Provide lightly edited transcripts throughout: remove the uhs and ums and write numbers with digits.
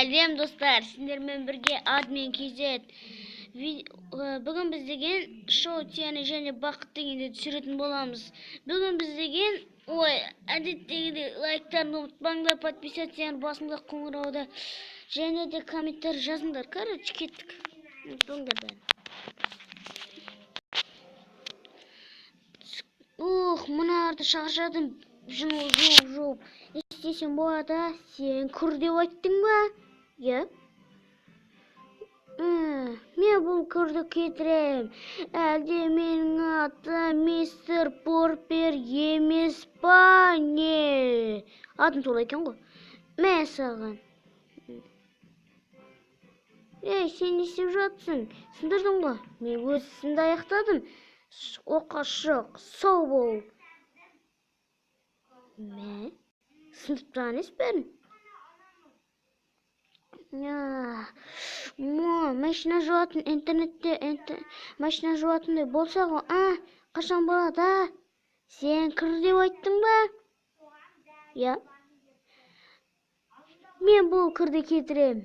Сәлем достар, сіздермен бірге админ KZ. Бүгін біз деген шоу тияны және бақыт дегенде түсіретін боламыз. Бүгін біз деген, әдеттегідей лайктарын ұмытпаңдар, подписацияны басыңдар, қоңырауды және де комментар жазыңдар. Короче, кеттік. Ұмытпаңдар бәрін. Мынарды шақыршадым. Жуып. Істесен болады, сен күр деп айттың ба? Е? Мен бұл күрді кетірем. Әлде менің атым мистер Порпер емес па? Не? Атым солай екен ғой. Мен саған. Сен не істеп жатсың? Сындырдың ба? Мен өз ісімді аяқтадым. Оққа шық, сау бол. Мә? Сыныптан еспәрін? Машина жуатын интернетте машина жуатындай болса ғой, қашан болады, сен кір деп айттың ба? Я? Мен бұл кірді кетірем.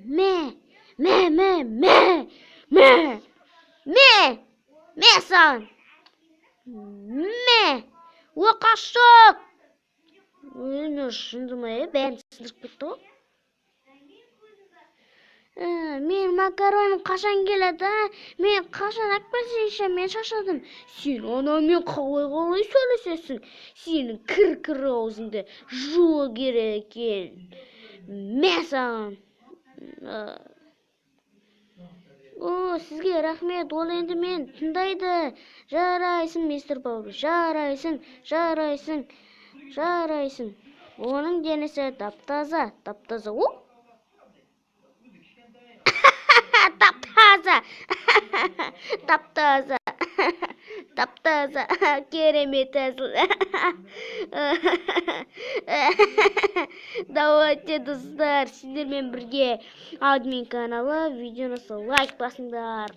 Мә саған. Оққа шық. Шындымай, бәрін сындырып кетті ғой. Мен макароным қашан келеді, мен қашан әкпәсейші, мен шашадым. Сен анамен қалай сөйлесесің? Сенің кір аузыңды жуы керек екен. Мен саған. Сізге рахмет, ол енді мен тыңдайды. Жарайсың, мистер Порпер, жарайсың. Оның денесі таптаза о? Таптаза, керемет әзіл. Давайте, достар, сіздермен бірге админ каналы, видеоны лайк басыңдар.